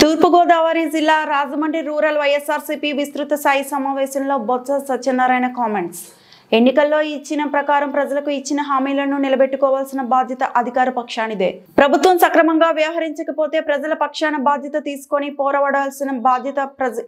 తూర్పుగోదావరి జిల్లా రాజమండ్రి రూరల్ వైఎస్ఆర్సీపీ విస్తృత స్థాయి సమావేశంలో బొత్స సత్యనారాయణ కామెంట్స్. ఎన్నికల్లో ఇచ్చిన ప్రకారం ప్రజలకు ఇచ్చిన హామీలను నిలబెట్టుకోవాల్సిన బాధ్యత అధికార పక్షానిదే. ప్రభుత్వం సక్రమంగా వ్యవహరించకపోతే ప్రజల పక్షాన బాధ్యత తీసుకొని పోరాడాల్సిన బాధ్యత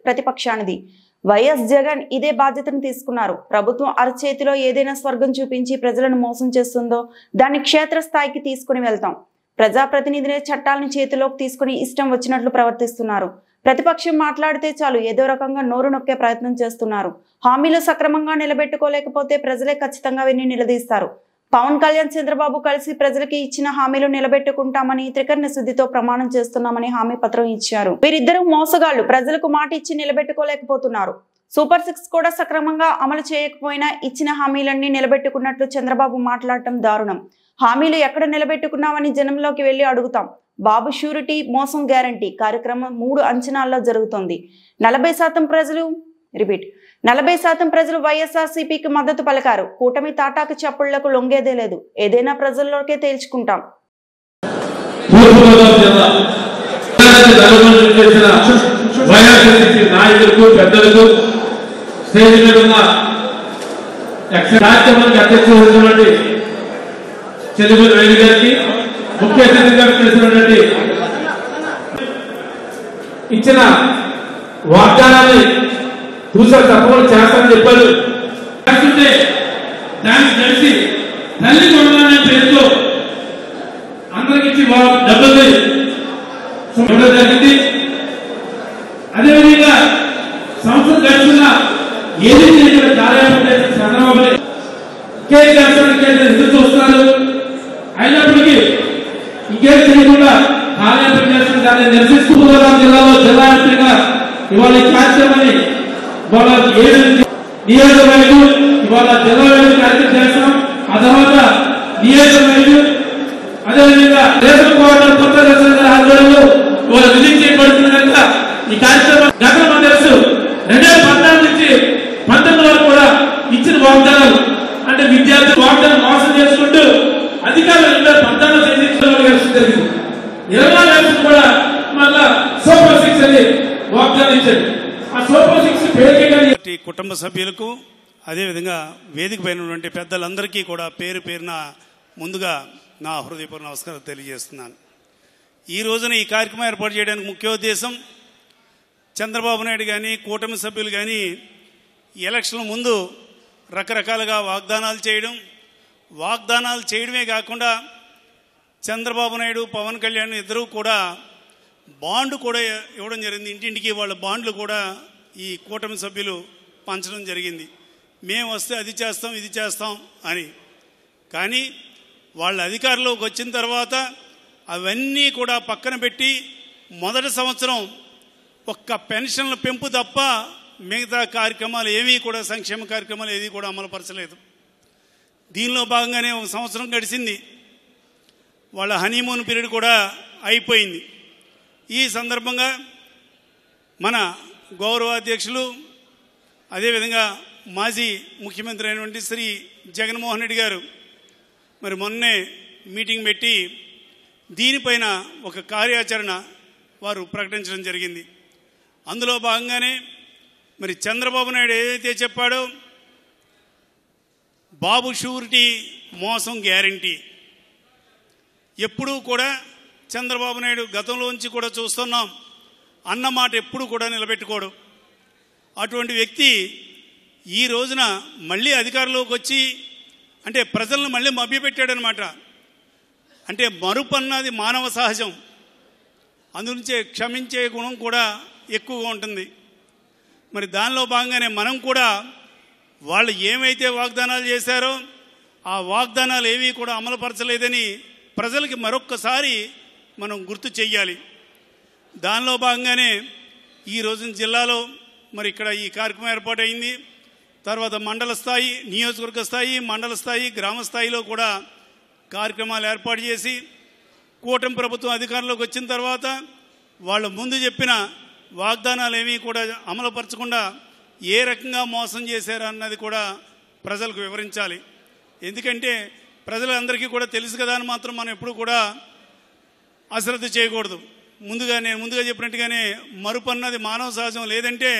ప్రతిపక్షానిది. వైఎస్ జగన్ ఇదే బాధ్యతను తీసుకున్నారు. ప్రభుత్వం అరచేతిలో ఏదైనా స్వర్గం చూపించి ప్రజలను మోసం చేస్తుందో దాన్ని క్షేత్రస్థాయికి తీసుకుని వెళ్తాం. ప్రజాప్రతినిధులే చట్టాలను చేతిలోకి తీసుకుని ఇష్టం వచ్చినట్లు ప్రవర్తిస్తున్నారు. ప్రతిపక్షం మాట్లాడితే చాలు ఏదో రకంగా నోరు నొక్కే ప్రయత్నం చేస్తున్నారు. హామీలు సక్రమంగా నిలబెట్టుకోలేకపోతే ప్రజలే ఖచ్చితంగా విని నిలదీస్తారు. పవన్ కళ్యాణ్, చంద్రబాబు కలిసి ప్రజలకి ఇచ్చిన హామీలు నిలబెట్టుకుంటామని త్రికరణ శుద్ధితో ప్రమాణం చేస్తున్నామని హామీ పత్రం ఇచ్చారు. వీరిద్దరూ మోసగాళ్లు. ప్రజలకు మాట ఇచ్చి నిలబెట్టుకోలేకపోతున్నారు. సూపర్ 6 కూడా సక్రమంగా అమలు చేయకపోయినా ఇచ్చిన హామీలన్నీ నిలబెట్టుకున్నట్లు చంద్రబాబు మాట్లాడటం దారుణం. హామీలు ఎక్కడ నిలబెట్టుకున్నామని జనంలోకి వెళ్లి అడుగుతాం. బాబు షూరిటీ, మోసం గ్యారంటీ కార్యక్రమం 3 అంచనాల్లో జరుగుతోంది. 40% ప్రజలు వైఎస్ఆర్సీపీకి మద్దతు పలికారు. కూటమి తాటాకు చప్పుళ్లకు లొంగేదే లేదు. ఏదైనా ప్రజల్లోకే తేల్చుకుంటాం. ముఖ్య అతిథిగా చేసినటువంటి ఇచ్చిన వాగ్దానాన్ని చూసా తప్పకుండా చేస్తానని చెప్పారు. దాన్ని కలిసి తల్లి కొనాలనే పేరుతో అందరికి డబ్బులు ఇవ్వడం జరిగింది. అదేవిధంగా సంవత్సరం గడుస్తున్న ఏదైతే ఇక్కడ కార్యాలయం చంద్రబాబు కేసు చేస్తానికి ఎదురు చూస్తున్నారు. అయినప్పటికీ ఇంకేం చేయకుండా కార్యాలయం చేస్తున్న దాన్ని నిరసిస్తూ జిల్లాలో జిల్లా వ్యాప్తంగా ఇవాళ ఈ కార్యక్రమాన్ని ఇవాళ 7 నియోజకవర్గాలు ఇవాళ జిల్లా వ్యాప్తంగా కార్యక్రమం చేస్తాం. ఆ తర్వాత నియోజకవర్గాలు అదేవిధంగా రేషన్ కోఆర్డినేటర్ కొత్త ఆధ్వర్యంలో ఇవాళ రిలీజ్ చేయబడుతున్న కనుక ఈ కార్యక్రమం గతంలో తెలుసు 2014 నుంచి 19 వరకు కూడా ఇచ్చిన వాగ్దానాలు అంటే విద్యార్థులు వాగ్దానం మోసం చేసుకుంటూ అధికారులు 2014 జరిగింది. 24 కూడా మళ్ళా సూపర్ 6 అని వాగ్దానం ఇచ్చారు. ఆ సూపర్ 6 పేరు కుటుంబ సభ్యులకు అదేవిధంగా వేదిక పైనటువంటి పెద్దలందరికీ కూడా పేరు పేరున ముందుగా నా హృదయపూర్వక నమస్కారం తెలియజేస్తున్నాను. ఈ రోజున ఈ కార్యక్రమం ఏర్పాటు చేయడానికి ముఖ్య ఉద్దేశం చంద్రబాబు నాయుడు కానీ కూటమి సభ్యులు కానీ ఎలక్షన్ ముందు రకరకాలుగా వాగ్దానాలు చేయడమే కాకుండా చంద్రబాబు నాయుడు, పవన్ కళ్యాణ్ ఇద్దరూ కూడా బాండ్ కూడా ఇవ్వడం జరిగింది. ఇంటింటికి వాళ్ళ బాండ్లు కూడా ఈ కూటమి సభ్యులు పంచడం జరిగింది. మేము వస్తే అది చేస్తాం ఇది చేస్తాం అని. కానీ వాళ్ళ అధికారంలోకి వచ్చిన తర్వాత అవన్నీ కూడా పక్కన పెట్టి మొదటి సంవత్సరం ఒక్క పెన్షన్ల పెంపు తప్ప మిగతా కార్యక్రమాలు ఏమీ కూడా సంక్షేమ కార్యక్రమాలు ఏది కూడా అమలుపరచలేదు. దీనిలో భాగంగానే 1 సంవత్సరం గడిచింది. వాళ్ళ హనీమూన్ పీరియడ్ కూడా అయిపోయింది. ఈ సందర్భంగా మన గౌరవ అధ్యక్షులు అదేవిధంగా మాజీ ముఖ్యమంత్రి అయినటువంటి శ్రీ జగన్మోహన్ రెడ్డి గారు మరి మొన్నే మీటింగ్ పెట్టి దీనిపైన ఒక కార్యాచరణ వారు ప్రకటించడం జరిగింది. అందులో భాగంగానే మరి చంద్రబాబు నాయుడు ఏదైతే చెప్పాడో బాబు షూరిటీ, మోసం గ్యారంటీ ఎప్పుడూ కూడా చంద్రబాబు నాయుడు గతంలోంచి కూడా చూస్తున్నాం అన్నమాట ఎప్పుడు కూడా నిలబెట్టుకోడు. అటువంటి వ్యక్తి ఈ రోజున మళ్ళీ అధికారంలోకి వచ్చి అంటే ప్రజలను మళ్ళీ మభ్యపెట్టాడనమాట. అంటే మరుపు అన్నది మానవ సహజం. అందునుంచే క్షమించే గుణం కూడా ఎక్కువగా ఉంటుంది. మరి దానిలో భాగంగానే మనం కూడా వాళ్ళు ఏమైతే వాగ్దానాలు చేశారో ఆ వాగ్దానాలు ఏవి కూడా అమలుపరచలేదని ప్రజలకి మరొక్కసారి మనం గుర్తు చెయ్యాలి. దానిలో భాగంగానే ఈ రోజున జిల్లాలో మరి ఇక్కడ ఈ కార్యక్రమం ఏర్పాటైంది. తర్వాత మండల స్థాయి, నియోజకవర్గ స్థాయి, మండల స్థాయి, గ్రామ స్థాయిలో కూడా కార్యక్రమాలు ఏర్పాటు చేసి కూటమి ప్రభుత్వం అధికారంలోకి వచ్చిన తర్వాత వాళ్ళు ముందు చెప్పిన వాగ్దానాలు ఏమీ కూడా అమలుపరచకుండా ఏ రకంగా మోసం చేశారన్నది కూడా ప్రజలకు వివరించాలి. ఎందుకంటే ప్రజలందరికీ కూడా తెలుసు కదా అని మాత్రం మనం ఎప్పుడు కూడా అశ్రద్ధ చేయకూడదు. నేను ముందుగా చెప్పినట్టుగానే మరుపు అన్నది మానవ సహజం. లేదంటే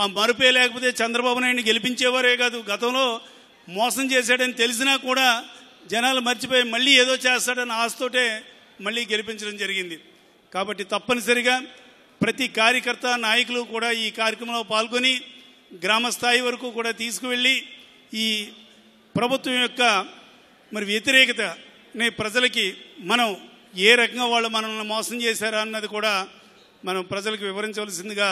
ఆ మరుపే లేకపోతే చంద్రబాబు నాయుడిని గెలిపించేవారే కాదు. గతంలో మోసం చేశాడని తెలిసినా కూడా జనాలు మర్చిపోయి మళ్ళీ ఏదో చేస్తాడని ఆశతోటే మళ్ళీ గెలిపించడం జరిగింది. కాబట్టి తప్పనిసరిగా ప్రతి కార్యకర్త నాయకులు కూడా ఈ కార్యక్రమంలో పాల్గొని గ్రామ స్థాయి వరకు కూడా తీసుకువెళ్ళి ఈ ప్రభుత్వం యొక్క వ్యతిరేకతని ప్రజలకి మనం ఏ రకంగా వాళ్ళు మనల్ని మోసం చేశారా అన్నది కూడా మనం ప్రజలకు వివరించవలసిందిగా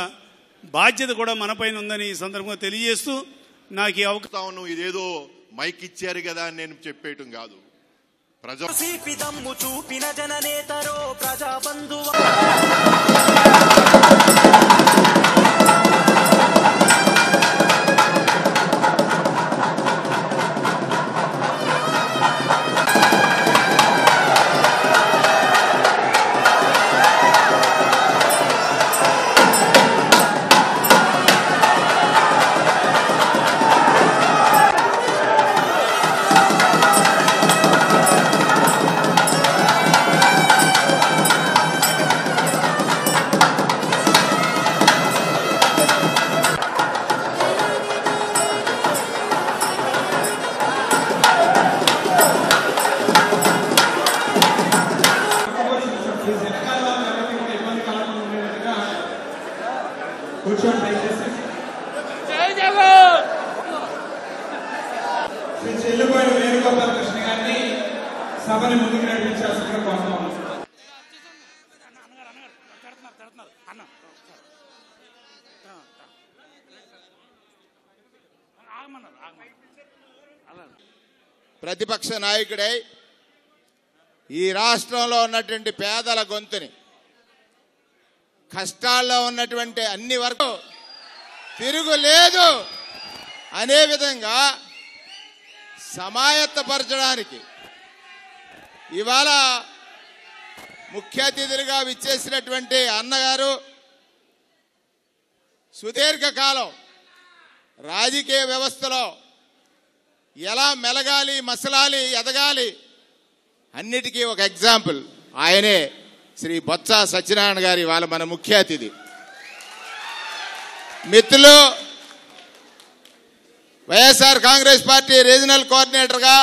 బాధ్యత కూడా మనపైన ఉందని ఈ సందర్భంగా తెలియజేస్తూ నాకు ఈ అవకాశం ఇదేదో మైక్ ఇచ్చారు కదా అని నేను చెప్పేయటం కాదు. చూపిన జననేతరో ప్రజాబంధువు చెల్లిపోయిన వేణుగోపాల కృష్ణ గారిని సభని ముందుకు నడిపించాల్సిందిగా కోరుతున్నాం. ప్రతిపక్ష నాయకుడై ఈ రాష్ట్రంలో ఉన్నటువంటి పేదల గొంతుని, కష్టాల్లో ఉన్నటువంటి అన్ని వరకు తిరుగులేదు అనే విధంగా సమాయత్తపరచడానికి ఇవాళ ముఖ్య అతిథులుగా విచ్చేసినటువంటి అన్నగారు సుదీర్ఘకాలం రాజకీయ వ్యవస్థలో ఎలా మెలగాలి, మసలాలి, ఎదగాలి అన్నిటికీ ఒక ఎగ్జాంపుల్ ఆయనే శ్రీ బొత్స సత్యనారాయణ గారు ఇవాళ మన ముఖ్య అతిథి. మిత్రులు, వైఎస్ఆర్ కాంగ్రెస్ పార్టీ రీజనల్ కోఆర్డినేటర్గా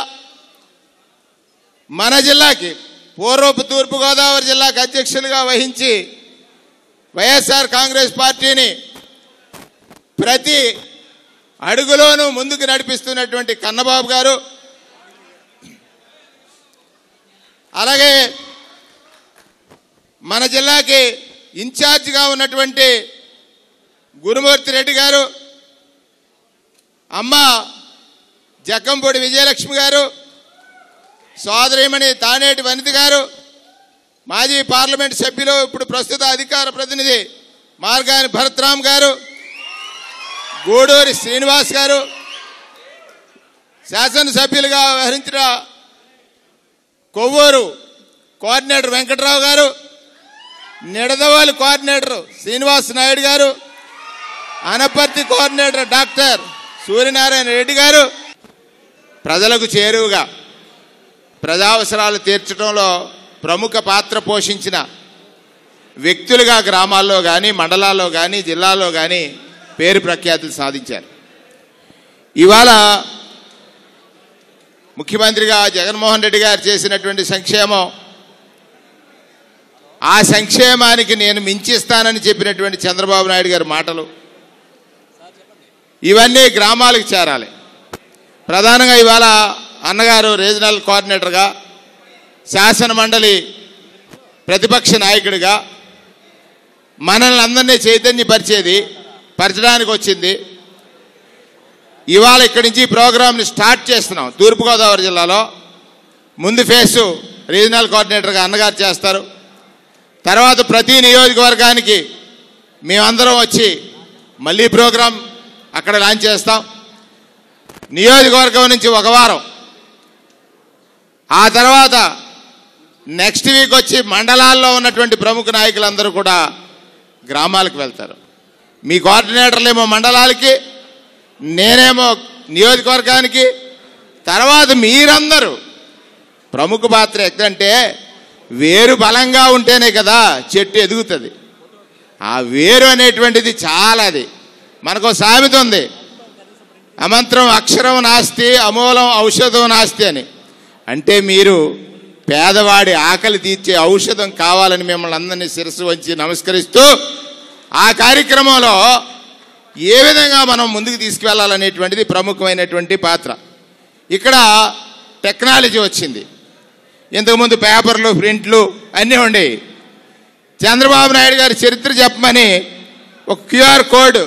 మన జిల్లాకి పూర్వపు తూర్పుగోదావరి జిల్లాకు అధ్యక్షులుగా వహించి వైఎస్ఆర్ కాంగ్రెస్ పార్టీని ప్రతి అడుగులోనూ ముందుకు నడిపిస్తున్నటువంటి కన్నబాబు గారు, అలాగే మన జిల్లాకి ఇన్ఛార్జిగా ఉన్నటువంటి గురుమూర్తి రెడ్డి గారు, అమ్మ జక్కంపూడి విజయలక్ష్మి గారు, సోదరిమణి తానేటి వనిత గారు, మాజీ పార్లమెంట్ సభ్యులు ఇప్పుడు ప్రస్తుత అధికార ప్రతినిధి మార్గాని భరత్రామ్ గారు, గూడూరి శ్రీనివాస్ గారు, శాసనసభ్యులుగా వ్యవహరించిన కొవ్వూరు కోఆర్డినేటర్ వెంకట్రావు గారు, నిడదవాలు కోఆర్డినేటర్ శ్రీనివాస్ నాయుడు గారు, అనపర్తి కోఆర్డినేటర్ డాక్టర్ సూర్యనారాయణ రెడ్డి గారు ప్రజలకు చేరువుగా ప్రజావసరాలు తీర్చడంలో ప్రముఖ పాత్ర పోషించిన వ్యక్తులుగా గ్రామాల్లో కానీ, మండలాల్లో కానీ, జిల్లాల్లో కానీ పేరు ప్రఖ్యాతులు సాధించారు. ఇవాళ ముఖ్యమంత్రిగా జగన్మోహన్ రెడ్డి గారు చేసినటువంటి సంక్షేమం, ఆ సంక్షేమానికి నేను మించిస్తానని చెప్పినటువంటి చంద్రబాబు నాయుడు గారి మాటలు, ఇవన్నీ గ్రామాలకు చేరాలి. ప్రధానంగా ఇవాళ అన్నగారు రీజనల్ కోఆర్డినేటర్గా, శాసన మండలి ప్రతిపక్ష నాయకుడిగా మనల్ని అందరినీ చైతన్యపరచడానికి వచ్చింది. ఇవాళ ఇక్కడి నుంచి ప్రోగ్రాంని స్టార్ట్ చేస్తున్నాం. తూర్పుగోదావరి జిల్లాలో ముందు ఫేసు రీజనల్ కోఆర్డినేటర్గా అన్నగారు చేస్తారు. తర్వాత ప్రతి నియోజకవర్గానికి మేమందరం వచ్చి మళ్ళీ ప్రోగ్రాం అక్కడ లాంచ్ చేస్తాం. నియోజకవర్గం నుంచి ఒక వారం, ఆ తర్వాత నెక్స్ట్ వీక్ వచ్చి మండలాల్లో ఉన్నటువంటి ప్రముఖ నాయకులందరూ కూడా గ్రామాలకు వెళ్తారు. మీ కోఆర్డినేటర్లేమో మండలాలకి, నేనేమో నియోజకవర్గానికి. తర్వాత మీరందరూ ప్రముఖ పాత్ర ఎక్కడంటే వేరు బలంగా ఉంటేనే కదా చెట్టు ఎదుగుతుంది. ఆ వేరు అనేటువంటిది చాలా, అది మనకు సామెత ఉంది, అమంత్రం అక్షరం నాస్తి అమూలం ఔషధం నాస్తి అని. అంటే మీరు పేదవాడి ఆకలి తీర్చే ఔషధం కావాలని మిమ్మల్ని అందరినీ శిరస్సు వంచి నమస్కరిస్తూ ఆ కార్యక్రమంలో ఏ విధంగా మనం ముందుకు తీసుకువెళ్ళాలనేటువంటిది ప్రముఖమైనటువంటి పాత్ర. ఇక్కడ టెక్నాలజీ వచ్చింది. ఇంతకుముందు పేపర్లు, ప్రింట్లు అన్నీ ఉండేవి. చంద్రబాబు నాయుడు గారి చరిత్ర చెప్పమని ఒక క్యూఆర్ కోడ్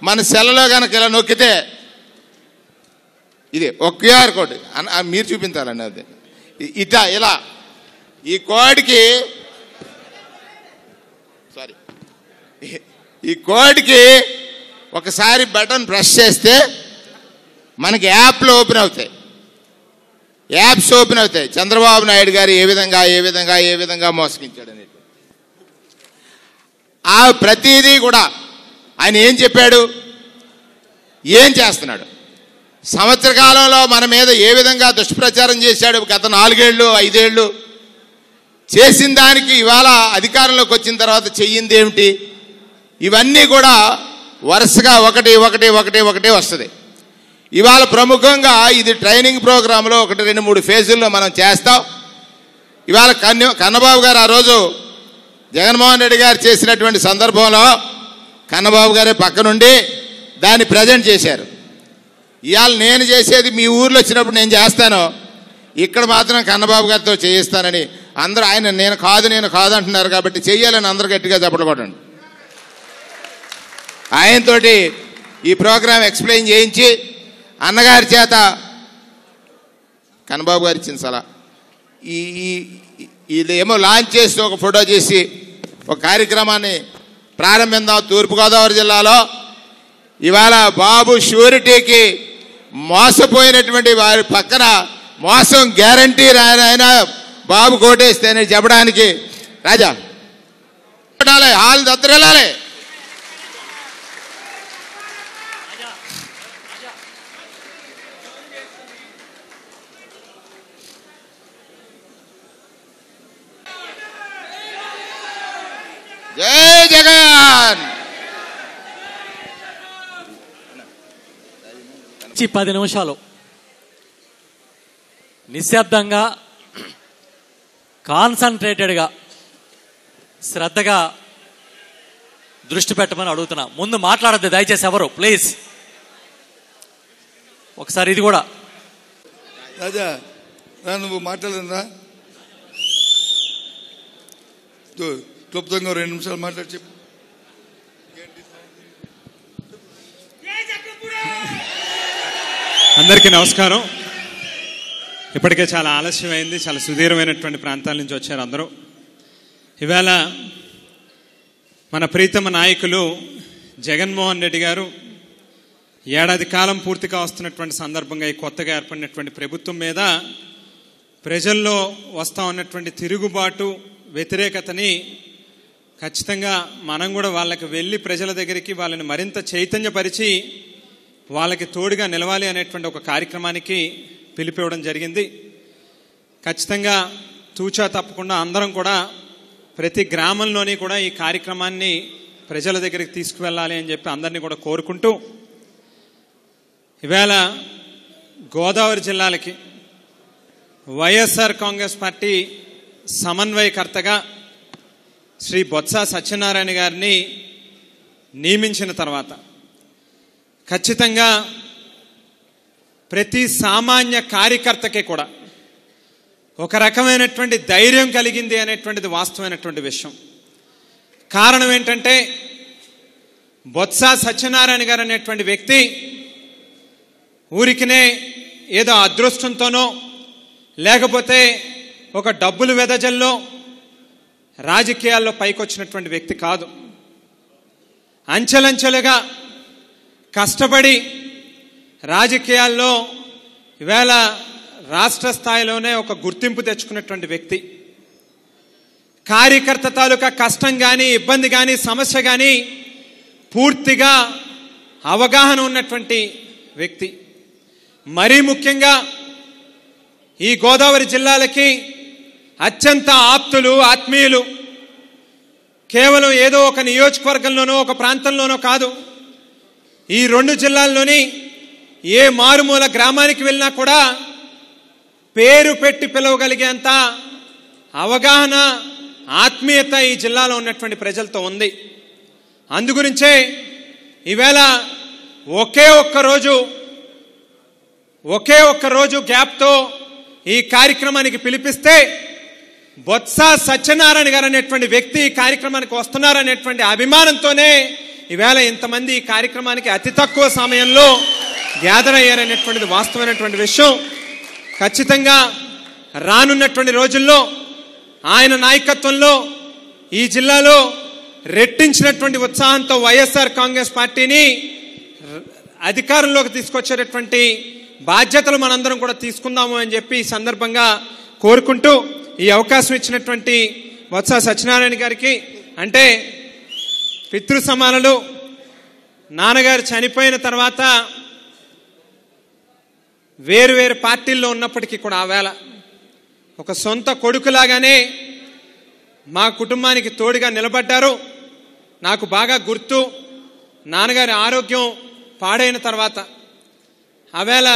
మన సెల్లో కనుక ఇలా నొక్కితే, ఇది ఒక క్యూఆర్ కోడ్ మీరు చూపించాలండి. అది ఇట్లా ఇలా ఈ కోడ్కి ఒకసారి బటన్ ప్రెస్ చేస్తే మనకి యాప్లు ఓపెన్ అవుతాయి, యాప్స్ ఓపెన్ అవుతాయి. చంద్రబాబు నాయుడు గారు ఏ విధంగా మోసగించాడు అనేది ఆ ప్రతిదీ కూడా ఆయన ఏం చెప్పాడు, ఏం చేస్తున్నాడు, సంవత్సర కాలంలో మన మీద ఏ విధంగా దుష్ప్రచారం చేశాడు, గత 4 ఏళ్ళు 5 ఏళ్ళు చేసిన దానికి ఇవాళ అధికారంలోకి వచ్చిన తర్వాత చెయ్యింది ఏమిటి, ఇవన్నీ కూడా వరుసగా ఒకటి వస్తుంది. ఇవాళ ప్రముఖంగా ఇది ట్రైనింగ్ ప్రోగ్రాంలో 1, 2, 3 ఫేజుల్లో మనం చేస్తాం. ఇవాళ కన్నబాబు గారు ఆ రోజు జగన్మోహన్ రెడ్డి గారు చేసినటువంటి సందర్భంలో కన్నబాబు గారే పక్కనుండి దాన్ని ప్రజెంట్ చేశారు. ఇవాళ నేను చేసేది మీ ఊర్లో వచ్చినప్పుడు నేను చేస్తాను, ఇక్కడ మాత్రం కన్నబాబు గారితో చేయిస్తానని అందరూ ఆయన నేను కాదు అంటున్నారు కాబట్టి చెయ్యాలని అందరూ గట్టిగా చప్పట్లు కొట్టండి. ఆయనతోటి ఈ ప్రోగ్రాం ఎక్స్ప్లెయిన్ చేయించి అన్నగారి చేత కన్నబాబు గారు ఇచ్చిన సలహా ఇదేమో లాంచ్ చేసి ఒక ఫోటో చేసి ఒక కార్యక్రమాన్ని ప్రారంభిద్దాం. తూర్పుగోదావరి జిల్లాలో ఇవాళ బాబు షూరిటీకి మోసపోయినటువంటి వారి పక్కన మోసం గ్యారంటీ ఆయన బాబు కోటేస్తేనే చెప్పడానికి రాజా హాల్ దత్తరెళ్ళాలి. జై జగన్. 10 నిమిషాలు నిశ్శబ్దంగా కాన్సన్ట్రేటెడ్గా శ్రద్ధగా దృష్టి పెట్టమని అడుగుతున్నా. ముందు మాట్లాడద్దు దయచేసి ఎవరు, ప్లీజ్. ఒకసారి ఇది కూడా రాజా నువ్వు మాట్లాడదా, క్లుప్తంగా 2 నిమిషాలు మాట్లాడి చెప్పు. అందరికీ నమస్కారం. ఇప్పటికే చాలా ఆలస్యమైంది, చాలా సుదీర్ఘమైనటువంటి ప్రాంతాల నుంచి వచ్చారు అందరూ. ఇవాళ మన ప్రీతమ నాయకులు జగన్మోహన్ రెడ్డి గారు ఏడాది కాలం పూర్తిగా వస్తున్నటువంటి సందర్భంగా ఈ కొత్తగా ఏర్పడినటువంటి ప్రభుత్వం మీద ప్రజల్లో వస్తూ ఉన్నటువంటి తిరుగుబాటు, వ్యతిరేకతని ఖచ్చితంగా మనం కూడా వాళ్ళకి వెళ్ళి ప్రజల దగ్గరికి వాళ్ళని మరింత చైతన్యపరిచి వాళ్ళకి తోడుగా నిలవాలి అనేటువంటి ఒక కార్యక్రమానికి పిలిపివ్వడం జరిగింది. ఖచ్చితంగా తూచా తప్పకుండా అందరం కూడా ప్రతి గ్రామంలోని కూడా ఈ కార్యక్రమాన్ని ప్రజల దగ్గరికి తీసుకువెళ్ళాలి అని చెప్పి అందరినీ కూడా కోరుకుంటూ, ఇవాళ గోదావరి జిల్లాలకి వైఎస్ఆర్ కాంగ్రెస్ పార్టీ సమన్వయకర్తగా శ్రీ బొత్స సత్యనారాయణ గారిని నియమించిన తర్వాత ఖచ్చితంగా ప్రతి సామాన్య కార్యకర్తకి కూడా ఒక రకమైనటువంటి ధైర్యం కలిగింది అనేటువంటిది వాస్తవమైనటువంటి విషయం. కారణం ఏంటంటే బొత్స సత్యనారాయణ గారు అనేటువంటి వ్యక్తి ఊరికినే ఏదో అదృష్టంతోనో లేకపోతే ఒక డబ్బులు వెదజల్లో రాజకీయాల్లో పైకొచ్చినటువంటి వ్యక్తి కాదు. అంచెలంచెలుగా కష్టపడి రాజకీయాల్లో ఇవాళ రాష్ట్ర స్థాయిలోనే ఒక గుర్తింపు తెచ్చుకున్నటువంటి వ్యక్తి. కార్యకర్త తాలూకా కష్టం కానీ, ఇబ్బంది కానీ, సమస్య కానీ పూర్తిగా అవగాహన ఉన్నటువంటి వ్యక్తి. మరీ ముఖ్యంగా ఈ గోదావరి జిల్లాలకి అత్యంత ఆప్తులు, ఆత్మీయులు. కేవలం ఏదో ఒక నియోజకవర్గంలోనో ఒక ప్రాంతంలోనో కాదు, ఈ 2 జిల్లాల్లోని ఏ మారుమూల గ్రామానికి వెళ్ళినా కూడా పేరు పెట్టి పిలవగలిగేంత అవగాహన, ఆత్మీయత ఈ జిల్లాలో ఉన్నటువంటి ప్రజలతో ఉంది. అందుగురించే ఈవేళ ఒకే ఒక్క రోజు గ్యాప్తో ఈ కార్యక్రమానికి పిలిపిస్తే బొత్స సత్యనారాయణ గారు అనేటువంటి వ్యక్తి ఈ కార్యక్రమానికి వస్తున్నారనేటువంటి అభిమానంతోనే ఈవేళ ఇంతమంది ఈ కార్యక్రమానికి అతి తక్కువ సమయంలో గ్యాదర్ అయ్యారనేటువంటిది వాస్తవమైనటువంటి విషయం. ఖచ్చితంగా రానున్నటువంటి రోజుల్లో ఆయన నాయకత్వంలో ఈ జిల్లాలో రెట్టించినటువంటి ఉత్సాహంతో వైఎస్ఆర్ కాంగ్రెస్ పార్టీని అధికారంలోకి తీసుకొచ్చేటటువంటి బాధ్యతలు మనందరం కూడా తీసుకుందాము అని చెప్పి ఈ సందర్భంగా కోరుకుంటూ, ఈ అవకాశం ఇచ్చినటువంటి బొత్స సత్యనారాయణ గారికి, అంటే పితృ సమానులు నాన్నగారు చనిపోయిన తర్వాత వేరు పార్టీల్లో ఉన్నప్పటికీ కూడా ఆవేళ ఒక సొంత కొడుకులాగానే మా కుటుంబానికి తోడుగా నిలబడ్డారు. నాకు బాగా గుర్తు, నాన్నగారి ఆరోగ్యం పాడైన తర్వాత ఆవేళ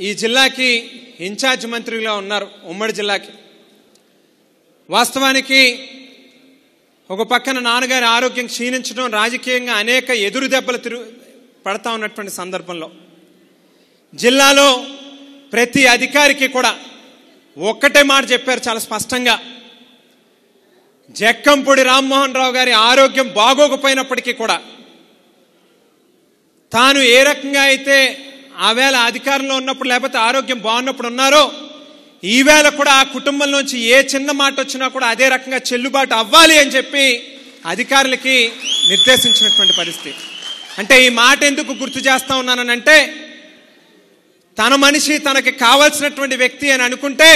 ఈ జిల్లాకి ఇన్ఛార్జ్ మంత్రిగా ఉన్నారు, ఉమ్మడి జిల్లాకి. వాస్తవానికి ఒక పక్కన నాన్నగారి ఆరోగ్యం క్షీణించడం, రాజకీయంగా అనేక ఎదురు దెబ్బలు పడతా ఉన్నటువంటి సందర్భంలో జిల్లాలో ప్రతి అధికారికి కూడా ఒక్కటే మాట చెప్పారు చాలా స్పష్టంగా, జక్కంపూడి రామ్మోహన్ రావు గారి ఆరోగ్యం బాగోకపోయినప్పటికీ కూడా తాను ఏ రకంగా అయితే ఆవేళ అధికారంలో ఉన్నప్పుడు లేకపోతే ఆరోగ్యం బాగున్నప్పుడు ఉన్నారో, ఈవేళ కూడా ఆ కుటుంబంలోంచి ఏ చిన్న మాట వచ్చినా కూడా అదే రకంగా చెల్లుబాటు అవ్వాలి అని చెప్పి అధికారులకి నిర్దేశించినటువంటి పరిస్థితి. అంటే ఈ మాట ఎందుకు గుర్తు చేస్తా ఉన్నానంటే, తన మనిషి తనకి కావాల్సినటువంటి వ్యక్తి అని అనుకుంటే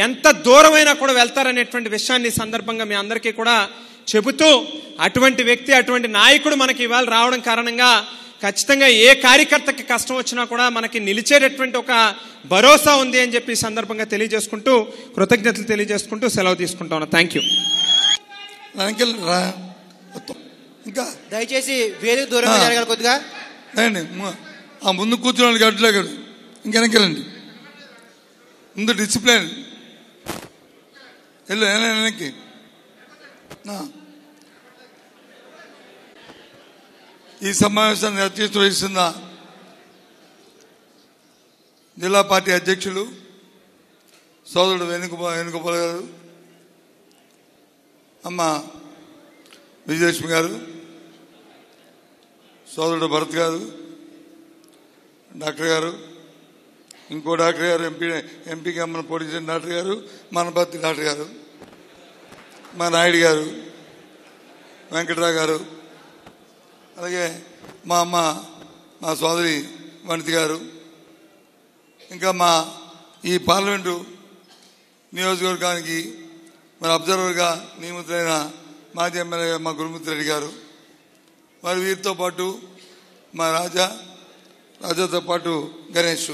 ఎంత దూరమైనా కూడా వెళ్తారనేటువంటి విషయాన్ని సందర్భంగా మీ అందరికీ కూడా చెబుతూ, అటువంటి వ్యక్తి, అటువంటి నాయకుడు మనకి ఇవాళ రావడం కారణంగా ఖచ్చితంగా ఏ కార్యకర్తకి కష్టం వచ్చినా కూడా మనకి నిలిచేటటువంటి ఒక భరోసా ఉంది అని చెప్పి ఈ సందర్భంగా తెలియజేసుకుంటూ, కృతజ్ఞతలు తెలియజేసుకుంటూ సెలవు తీసుకుంటా ఉన్నా. Thank you. ఇంకా దయచేసి వేరే దూరంగా జరగాలి కొద్దిగా. ఆ ముందు కూర్చోండి, గడ్డలేగాడు ఇంకా వెనకెళ్ళండి. ముందు డిసిప్లిన్ వెళ్ళు, వెనక్కి. ఈ సమావేశాన్ని అధ్యక్షత వహిస్తున్న జిల్లా పార్టీ అధ్యక్షులు సోదరుడు వేణుగోపాల్ గారు, అమ్మ విజయలక్ష్మి గారు, సోదరుడు భరత్ గారు, డాక్టర్ గారు, ఇంకో డాక్టర్ గారు, ఎంపీకి అమ్మను పోటీ చేసిన డాక్టర్ గారు, మనపర్తి డాక్టర్ గారు, మా నాయుడు గారు, వెంకటరావు గారు, అలాగే మా అమ్మ, మా సోదరి వనిత గారు, ఇంకా మా ఈ పార్లమెంటు నియోజకవర్గానికి మరి అబ్జర్వర్గా నియమితులైన మాజీ ఎమ్మెల్యే మా గురుమూర్తి రెడ్డి గారు, మరి వీరితో పాటు మా రాజాతో పాటు గణేష్,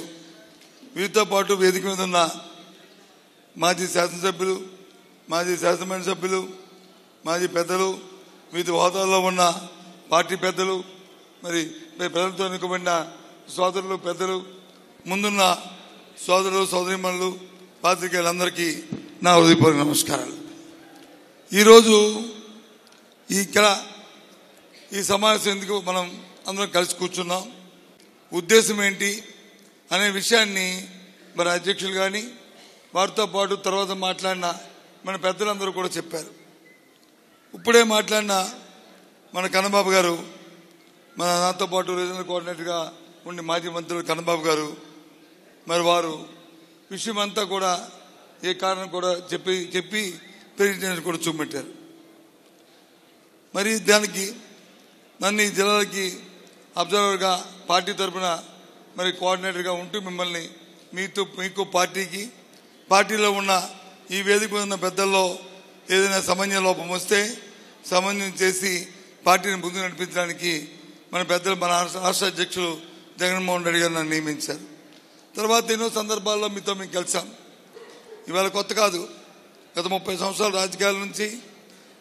వీరితో పాటు వేదిక మీద ఉన్న మాజీ శాసనసభ్యులు, మాజీ శాసనమండలి సభ్యులు, మాజీ పెద్దలు, వివిధ హోదాల్లో ఉన్న పార్టీ పెద్దలు, మరి ప్రజలతో ఎన్నుకోబడిన సోదరులు, పెద్దలు, ముందున్న సోదరులు, సోదరీమణులు, పాత్రికేయులందరికీ నా హృదయపూర్వక నమస్కారాలు. ఈరోజు ఈ సమావేశం ఎందుకు మనం అందరం కలిసి కూర్చున్నాం, ఉద్దేశం ఏంటి అనే విషయాన్ని మన అధ్యక్షులు కానీ వారితో పాటు తర్వాత మాట్లాడిన మన పెద్దలందరూ కూడా చెప్పారు. ఇప్పుడే మాట్లాడిన మన కన్నబాబు గారు, మన నాతో పాటు రీజనల్ కోఆర్డినేటర్గా ఉండి మాజీ మంత్రులు కన్నబాబు గారు, మరి వారు విషయం అంతా కూడా ఏ కారణం కూడా చెప్పి ప్రెసిడెంట్ కూడా చూపెట్టారు. మరి దానికి నన్ను ఈ జిల్లాలకి అబ్జర్వర్గా పార్టీ తరఫున మరి కోఆర్డినేటర్గా ఉంటూ మిమ్మల్ని మీకు పార్టీలో ఉన్న ఈ వేదిక ఉన్న పెద్దల్లో ఏదైనా సమన్వయ లోపం వస్తే సమన్వయం చేసి పార్టీని ముందుకు నడిపించడానికి మన పెద్దలు, మన రాష్ట్ర అధ్యక్షులు జగన్మోహన్ రెడ్డి గారు నన్ను నియమించారు. తర్వాత ఎన్నో సందర్భాల్లో మీతో మేము కలిసాం. ఇవాళ కొత్త కాదు, గత 30 సంవత్సరాల రాజకీయాల నుంచి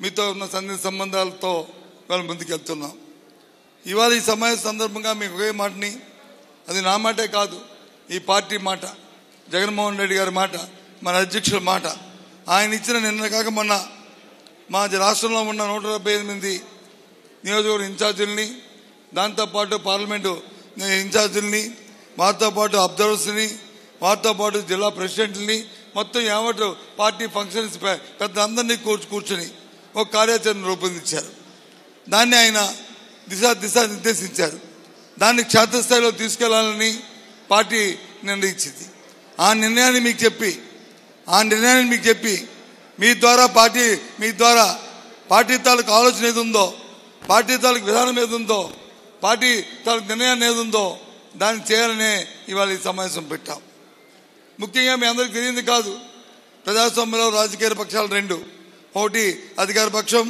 మీతో ఉన్న సన్నిహిత సంబంధాలతో ఇవాళ ముందుకెళ్తున్నాం. ఇవాళ ఈ సమావేశం సందర్భంగా మీకు ఒకే మాటని, అది నా మాటే కాదు, ఈ పార్టీ మాట, జగన్మోహన్ రెడ్డి గారి మాట, మన అధ్యక్షుల మాట, ఆయన ఇచ్చిన నిన్న కాక మొన్న మా రాష్ట్రంలో ఉన్న 178 నియోజకవర్గ ఇన్ఛార్జీలని, దాంతోపాటు పార్లమెంటు ఇన్ఛార్జీలని, వారితో పాటు అబ్జర్వర్స్ని, వారితో పాటు జిల్లా ప్రెసిడెంట్ని, మొత్తం యావత్ పార్టీ ఫంక్షన్స్ పెద్ద అందరినీ కూర్చుని ఒక కార్యాచరణ రూపొందించారు. దాన్ని ఆయన దిశ నిర్దేశించారు. దాన్ని క్షేత్రస్థాయిలో తీసుకెళ్లాలని పార్టీ నిర్ణయించింది. ఆ నిర్ణయాన్ని మీకు చెప్పి మీ ద్వారా పార్టీ తాలూకు ఆలోచన ఏది ఉందో, పార్టీ తాలూకు విధానం ఏది ఉందో, పార్టీ తాలూకు నిర్ణయాన్ని ఏది ఉందో దాన్ని చేయాలనే ఇవాళ ఈ సమావేశం పెట్టాం. ముఖ్యంగా మీ అందరికీ తెలియంది కాదు, ప్రజాస్వామ్యంలో రాజకీయ పక్షాలు 2, ఒకటి అధికార పక్షం,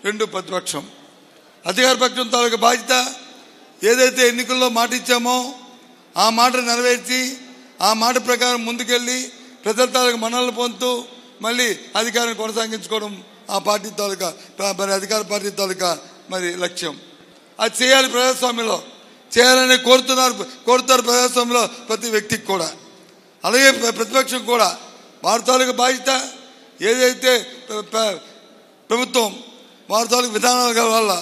2 ప్రతిపక్షం. అధికార పక్షం తాలూకు బాధ్యత ఏదైతే ఎన్నికల్లో మాట ఇచ్చామో ఆ మాట నెరవేర్చి ఆ మాట ప్రకారం ముందుకెళ్ళి ప్రజల తాలూకు మన్ననలు పొందుతూ మళ్ళీ అధికారాన్ని కొనసాగించుకోవడం ఆ పార్టీ తాలూకా అధికార పార్టీ తాలూకా లక్ష్యం. అది చేయాలి, ప్రజాస్వామ్యంలో చేయాలని కోరుతారు ప్రజాస్వామ్యంలో ప్రతి వ్యక్తికి కూడా. అలాగే ప్రతిపక్షం కూడా వారి తాలూకు బాధ్యత ఏదైతే ప్రభుత్వం వారి తాలూకు విధానాల వల్ల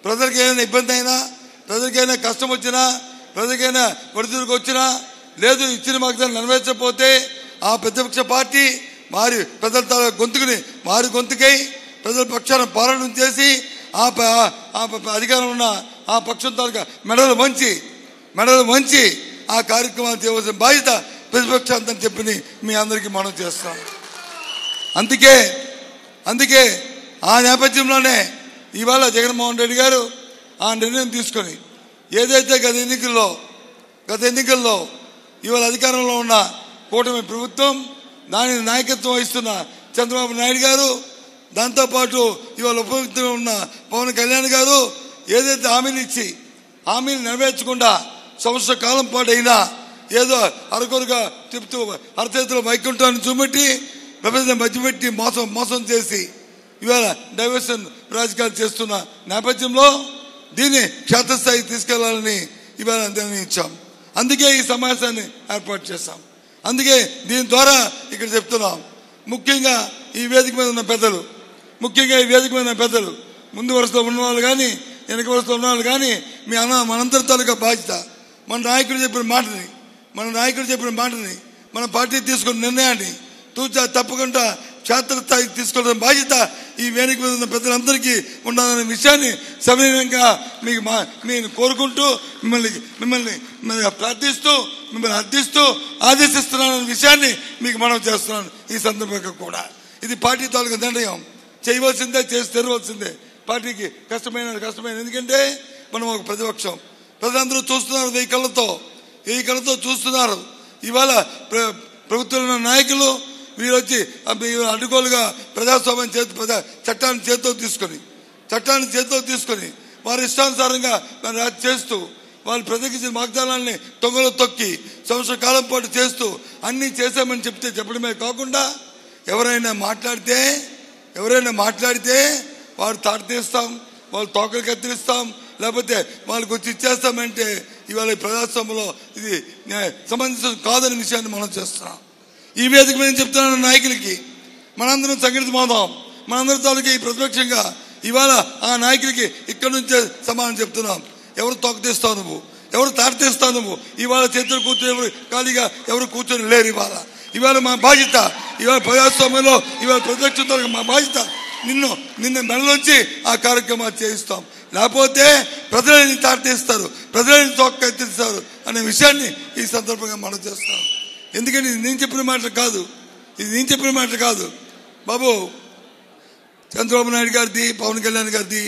ప్రజలకు ఏదైనా ఇబ్బంది అయినా, ప్రజలకైనా కష్టం వచ్చినా, ప్రజలకైనా ఒడిదుడుకు వచ్చినా, లేదు ఇచ్చిన వాగ్దానం నెరవేర్చకపోతే ఆ ప్రతిపక్ష పార్టీ ప్రజల తాలూకు గొంతుకుని వారి గొంతుకై ప్రజల పక్షాన పోరాటం చేసి ఆ అధికారం ఉన్న ఆ పక్షం తాలూకా మెడలు వంచి ఆ కార్యక్రమాలు చేయవలసిన బాధ్యత ప్రతిపక్షాంతని చెప్పి మీ అందరికీ మనం చేస్తాం. అందుకే ఆ నేపథ్యంలోనే ఇవాళ జగన్మోహన్ రెడ్డి గారు ఆ నిర్ణయం తీసుకొని ఏదైతే గత ఎన్నికల్లో ఇవాళ అధికారంలో ఉన్న కూటమి ప్రభుత్వం, దాని నాయకత్వం వహిస్తున్న చంద్రబాబు నాయుడు గారు, దాంతోపాటు ఇవాళ ఉప ముఖ్యమంత్రి ఉన్న పవన్ కళ్యాణ్ గారు ఏదైతే హామీలు నెరవేర్చకుండా సంవత్సర కాలం పాటు అయినా ఏదో అరకొరగా చెప్తూ అరచేతిలో వైకుంఠాన్ని చూపెట్టి ప్రపంచం మధ్యపెట్టి మోసం చేసి ఇవాళ డైవర్షన్ రాజకీయాలు చేస్తున్న నేపథ్యంలో దీన్ని క్షేత్రస్థాయికి తీసుకెళ్లాలని ఇవాళ నిర్ణయించాం. అందుకే ఈ సమావేశాన్ని ఏర్పాటు చేశాం. అందుకే దీని ద్వారా ఇక్కడ చెప్తున్నాం, ముఖ్యంగా ఈ వేదిక మీద ఉన్న పెద్దలు, ముందు వరుసలో ఉన్నవాళ్ళు కానీ వెనక వరుసలో ఉన్నవాళ్ళు కానీ మనందరి తాలూకా బాధ్యత, మన నాయకుడు చెప్పిన మాటని మన పార్టీ తీసుకున్న నిర్ణయాన్ని తప్పకుండా క్షేత్రస్థాయికి తీసుకోవడం బాధ్యత ఈ వేదిక మీద ఉన్న పెద్దలందరికీ ఉండాలనే విషయాన్ని సవినయంగా నేను కోరుకుంటూ మిమ్మల్ని ప్రార్థిస్తూ మిమ్మల్ని అర్థిస్తూ ఆదేశిస్తున్నాననే విషయాన్ని మీకు మనం చేస్తున్నాను. ఈ సందర్భంగా కూడా ఇది పార్టీ తాలూకా నిర్ణయం, చేయవలసిందే, చేసి తెరవలసిందే. పార్టీకి కష్టమైన ఎందుకంటే మనం ఒక ప్రతిపక్షం, ప్రజలందరూ చూస్తున్నారు, వెయ్యి కళ్ళతో చూస్తున్నారు. ఇవాళ ప్రభుత్వంలో నాయకులు వీరు వచ్చి అడ్డుగోలుగా ప్రజాస్వామ్యం చట్టాన్ని చేతితో తీసుకొని వారి ఇష్టానుసారంగా చేస్తూ వాళ్ళు ప్రజలకు వాగ్దానాన్ని తొంగలో తొక్కి సంవత్సర కాలం పాటు చేస్తూ అన్నీ చేశామని చెప్పడమే కాకుండా ఎవరైనా మాట్లాడితే వారు తాటతీస్తాం, వాళ్ళు తోకలు కత్తిరిస్తాం, లేకపోతే వాళ్ళకి వచ్చి ఇచ్చేస్తామంటే ఇవాళ ప్రజాస్వామ్యంలో ఇది సమంజసం కాదని విషయాన్ని మనం చేస్తున్నాం. ఈ వేదిక మీద చెప్తున్నాను నాయకులకి, మనందరం సంఘటితమవుదాం. మనందరి తాలూకా ఈ ప్రతిపక్షంగా ఇవాళ ఆ నాయకులకి ఇక్కడి నుంచే సమాధానం చెప్తున్నాం. ఎవరు తోకతీస్తావు నువ్వు, ఎవరు తాటతీస్తావు నువ్వు? ఇవాళ చేతులు కూర్చొని ఖాళీగా ఎవరు కూర్చొని లేరు. ఇవాళ మా బాధ్యత, ఇవాళ ప్రజాస్వామ్యంలో ఇవాళ ప్రతిపక్షంతో మా బాధ్యత నిన్న మెడలోంచి ఆ కార్యక్రమాలు చేయిస్తాం. లేకపోతే ప్రజలని తాటతీస్తారు, ప్రజలని తోకెత్తిస్తారు అనే విషయాన్ని ఈ సందర్భంగా మనం చేస్తాం. ఎందుకంటే ఇది నేను చెప్పిన మాట కాదు బాబు. చంద్రబాబు నాయుడు గారిది, పవన్ కళ్యాణ్ గారిది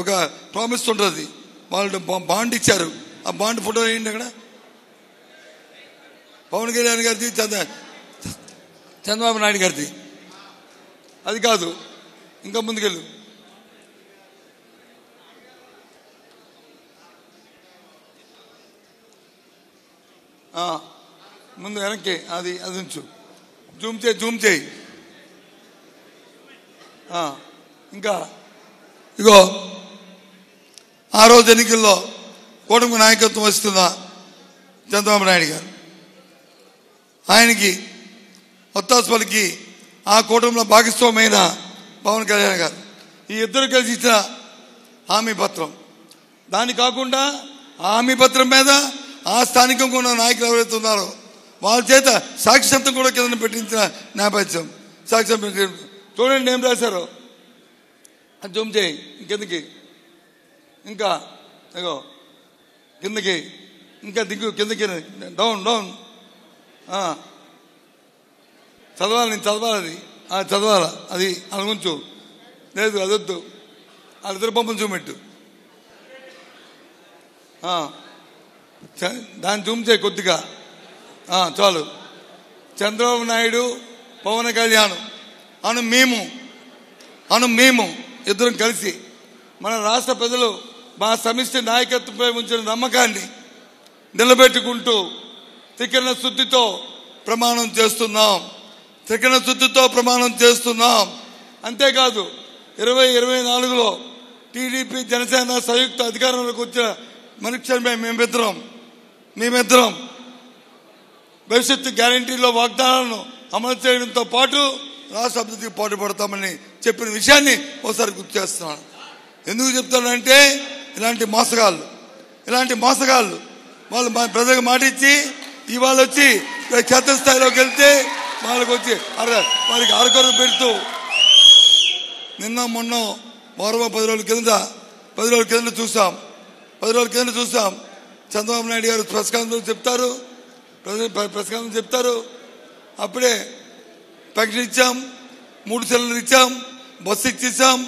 ఒక ప్రామిస్ ఉంటుంది. వాళ్ళు బాండ్ ఇచ్చారు. ఆ బాండ్ ఫోటో వేయండి అక్కడ. పవన్ కళ్యాణ్ గారిది, చంద్రబాబు నాయుడు గారిది. అది కాదు, ఇంకా ముందుకెళ్ళు. ముందు వెనక్కి అది ఉంచు, జూమ్ చేయి. ఇంకా ఇగో ఆ రోజు ఎన్నికల్లో కూటమి నాయకత్వం వస్తున్న చంద్రబాబు నాయుడు గారు, ఆయనకి ఒత్తాసు పలికి ఆ కూటమిలో భాగస్వామైన పవన్ కళ్యాణ్ గారు, ఈ ఇద్దరు కలిసి ఇచ్చిన హామీ పత్రం. దాని కాకుండా ఆ హామీ పత్రం మీద ఆ స్థానికంగా ఉన్న నాయకులు ఎవరైతే ఉన్నారో వాళ్ళ చేత సాక్షిత్వం కూడా కింద పెట్టించిన నేపథ్యం. సాక్ష్యం పెట్టి చూడండి ఏం రాశారో, అది జూమ్ చేయి కిందకి, ఇంకా ఇగో కిందకి, ఇంకా దిగ్గు కిందకి, డౌన్ డౌన్ చదవాలి, నేను చదవాలి, అది చదవాలా, అది అనుకుంచు, లేదు అదొద్దు, వాళ్ళిద్దరు పంపలు చూపెట్టు, దాన్ని జూమ్ చేయి కొద్దిగా, చాలు. చంద్రబాబు నాయుడు, పవన్ కళ్యాణ్ అను మేము ఇద్దరం కలిసి మన రాష్ట్ర ప్రజలు మా సమిష్టి నాయకత్వంపై ఉంచిన నమ్మకాన్ని నిలబెట్టుకుంటూ త్రికరణ శుద్ధితో ప్రమాణం చేస్తున్నాం. అంతేకాదు 2024లో టీడీపీ జనసేన సంయుక్త అధికారంలోకి వచ్చిన మనుక్షణమే మేమిద్దరం భవిష్యత్తు గ్యారంటీలో వాగ్దానాలను అమలు చేయడంతో పాటు రాష్ట్ర అభివృద్ధికి పాటుపడతామని చెప్పిన విషయాన్ని ఒకసారి గుర్తు చేస్తున్నాను. ఎందుకు చెప్తానంటే ఇలాంటి మోసగాళ్ళు వాళ్ళు మా ప్రజలకు మాట ఇచ్చి ఇవాళ వచ్చి క్షేత్రస్థాయిలోకి వెళ్తే వాళ్ళకి వచ్చి వారికి ఆరుకొరకు పెడుతూ నిన్న మొన్న వారం 10 రోజుల కింద చూసాం. చంద్రబాబు నాయుడు గారు ప్రెస్ కాన్ఫరెన్స్ చెప్తారు, అప్పుడే పెన్షన్ ఇచ్చాం, 3 సిలిండర్లు ఇచ్చాం, బస్సు ఇచ్చేసాం,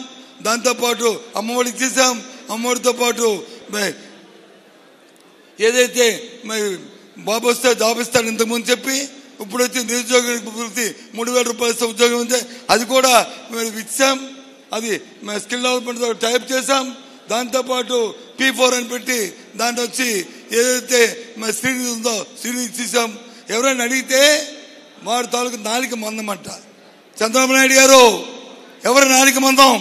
దాంతోపాటు అమ్మఒడి ఇచ్చేసాం, అమ్మఒడితో పాటు ఏదైతే బాబు వస్తే జాబ్ ఇస్తాను ఇంతకుముందు చెప్పి ఇప్పుడు వచ్చి నిరుద్యోగ వృత్తి 3,000 రూపాయలు ఇస్తే ఉద్యోగం ఉంటే అది కూడా ఇచ్చాం. అది స్కిల్ డెవలప్మెంట్ టైప్ చేసాం. దాంతోపాటు P4 అని పెట్టి దాంట్లో వచ్చి ఏదైతే శ్రీనిధి ఉందో శ్రీనిధి ఇచ్చేసాం. ఎవరైనా అడిగితే వారి తాలూకు నాలిక మందమంట. చంద్రబాబు నాయుడు గారు ఎవరి నాలిక మందం?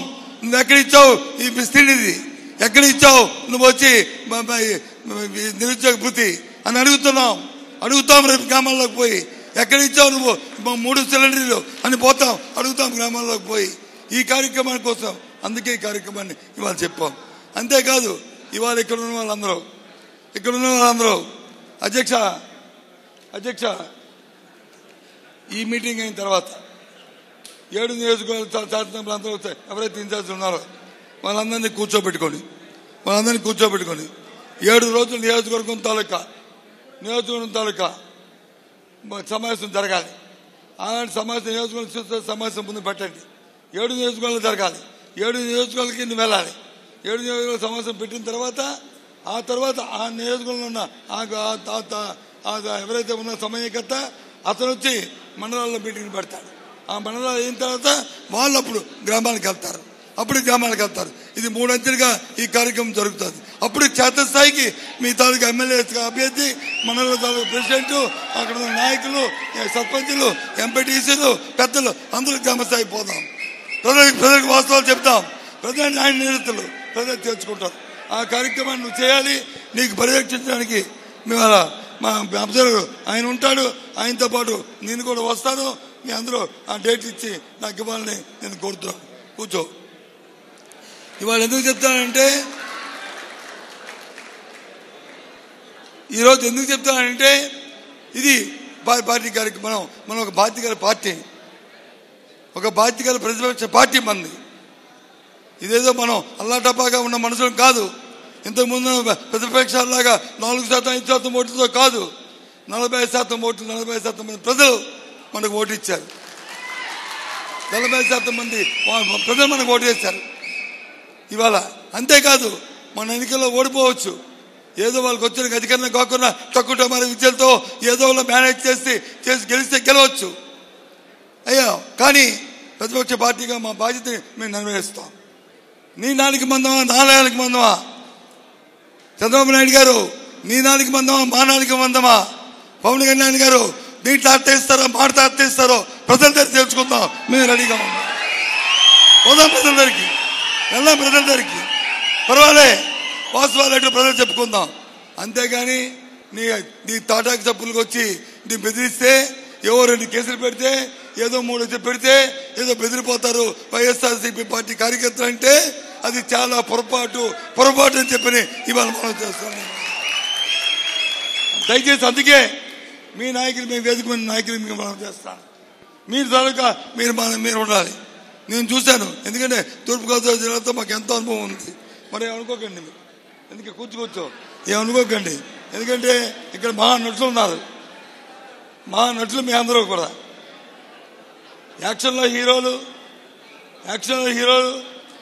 నువ్వు ఎక్కడిచ్చావు ఈ శ్రీనిధి? ఎక్కడిచ్చావు నువ్వు వచ్చి నిరుద్యోగ వృత్తి అని అడుగుతాం. రేపు గ్రామాల్లోకి పోయి ఎక్కడిచ్చావు నువ్వు 3 సిలిండర్లు అని అడుగుతాం గ్రామాల్లోకి పోయి. ఈ కార్యక్రమాల కోసం అందుకే ఈ కార్యక్రమాన్ని ఇవాళ చెప్పాం. అంతేకాదు ఇవాళ ఇక్కడ ఉన్న వాళ్ళందరూ అధ్యక్ష ఈ మీటింగ్ అయిన తర్వాత 7 నియోజకవర్గాలు శాసనసభ్యులు అందరూ వస్తాయి. ఎవరైతే ఇన్ఛార్జ్ ఉన్నారో వాళ్ళందరినీ కూర్చోబెట్టుకొని 7 రోజులు నియోజకవర్గం తాలూకా సమావేశం జరగాలి. అలాంటి సమావేశం ముందు పెట్టండి. 7 నియోజకవర్గాలు జరగాలి. 7 నియోజకవర్గాలకి నువ్వు వెళ్ళాలి. 7 నియోజకవర్గాల సమావేశం పెట్టిన తర్వాత ఆ నియోజకవర్గంలో ఉన్న ఎవరైతే ఉన్న సమన్వయకర్త అతను వచ్చి మండలాల్లో మీటింగ్ పెడతాడు. ఆ మండలాలు అయిన తర్వాత వాళ్ళు అప్పుడు గ్రామాలకు వెళ్తారు. ఇది 3 అంచెలుగా ఈ కార్యక్రమం జరుగుతుంది. అప్పుడు క్షేత్రస్థాయికి మీ తాలూకు ఎమ్మెల్యే అభ్యర్థి, మండల తాలూకు ప్రెసిడెంట్, అక్కడ ఉన్న నాయకులు, సర్పంచులు, ఎంపీటీసీలు, పెద్దలు అందరూ గ్రామస్థాయి పోదాం. ప్రజలకు వాస్తవాలు చెప్తాం. ప్రజల న్యాయ నిరతులు ప్రజలు తెచ్చుకుంటారు. ఆ కార్యక్రమాన్ని నువ్వు చేయాలి. నీకు పర్యవేక్షించడానికి మేము మా అబ్జర్వర్ ఆయన ఉంటాడు. ఆయనతో పాటు నేను కూడా వస్తాను. మీ అందరూ ఆ డేట్ ఇచ్చి నాకు ఇవ్వాలని నేను కోరుతున్నాను. కూర్చో. ఇవాళ ఎందుకు చెప్తానంటే ఈరోజు ఇది పార్టీ కార్యక్రమం. మనం ఒక బాధ్యత గల ప్రతిపక్ష పార్టీ మంది. ఇదేదో మనం అల్లాటపాగా ఉన్న మనుషులు కాదు. ఇంతకుముందు ప్రతిపక్షాలలాగా 4%, 5% ఓటుతో కాదు. 40% ఓట్లు, 40% మంది ప్రజలు మనకు ఓటు ఇచ్చారు. 40% మంది ప్రజలు మనకు ఓటు వేశారు ఇవాళ. అంతేకాదు మన ఎన్నికల్లో ఓడిపోవచ్చు. ఏదో వాళ్ళకి వచ్చిన అధికారం కాకుండా తక్కువ మరి విద్యలతో ఏదో మేనేజ్ చేసి గెలిస్తే గెలవచ్చు. కానీ ప్రతిపక్ష పార్టీగా మా బాధ్యతని మేము నెరవేరుస్తాం. నీ నాలుగు మందమా, నా నాలుగు మందమా? చంద్రబాబు నాయుడు గారు నీ నాలుగు మందమా, మా నాలుగు మందమా? పవన్ కళ్యాణ్ గారు దీంట్లో అర్థిస్తారో మాట అర్థిస్తారో ప్రజల దగ్గర తెలుసుకుందాం. మేము రెడీగా ఉన్నాం. పోదాం ప్రజల దగ్గరికి, వెళ్దాం ప్రజల దగ్గరికి, పర్వాలే వాస్తవాలు ప్రజలు చెప్పుకుందాం. అంతేగాని నీ తాటాకి చప్పులకు వచ్చి నీ బెదిరిస్తే, ఎవరు 2 కేసులు పెడితే, ఏదో 3 వచ్చి పెడితే ఏదో బెదిరిపోతారు వైఎస్ఆర్సీపీ పార్టీ కార్యకర్తలు అంటే అది చాలా పొరపాటు అని చెప్పని ఇవాళ మనం చేస్తాం. దయచేసి అందుకే మీ నాయకులు, మీ వేదిక మీద నాయకులు మీకు మనం చేస్తాను. మీరు తాలూకా మీరు ఉండాలి. నేను చూశాను, ఎందుకంటే తూర్పుగోదావరి జిల్లాతో మాకు ఎంతో అనుభవం ఉంది. మరి ఏమనుకోకండి, ఎందుకంటే కూర్చో ఏమనుకోకండి, ఎందుకంటే ఇక్కడ మహా నటులు ఉన్నారు. మహా నటులు మీ అందరూ కూడా యాక్షన్లో హీరోలు,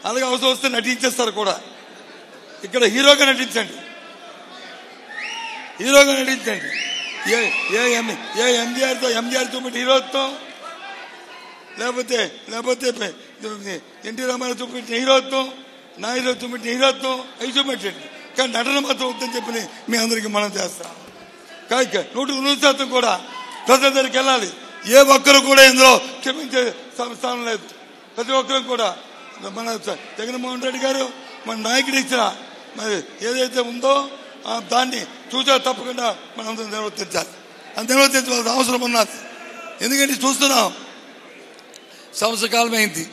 అలాగే అవసరం వస్తే నటించేస్తారు కూడా. ఇక్కడ హీరోగా నటించండి. ఎంజీఆర్ చూపెట్టి హీరోత్వం, లేకపోతే ఎన్టీ రామారావు చూపెట్టిన హీరోత్వం, నా హీరో చూపెట్టిన హీరోత్వం అవి చూపెట్టండి. కానీ నటన మాత్రం వద్దని చెప్పి మీ అందరికీ మనం చేస్తాం. కాక 100% కూడా ప్రజల దగ్గరికి వెళ్ళాలి. ఏ ఒక్కరు కూడా ఇందులో క్షమించే స్థానం లేదు. ప్రతి ఒక్కరు కూడా మన జగన్మోహన్ రెడ్డి గారు మన నాయకుడు ఇచ్చిన మరి ఏదైతే ఉందో దాన్ని చూసా తప్పకుండా మనం అందరం నిర్వర్తించాలి. అది నిర్వర్తించవలసిన అవసరం ఉన్నది. ఎందుకంటే చూస్తున్నాం, సంవత్సర కాలం అయింది.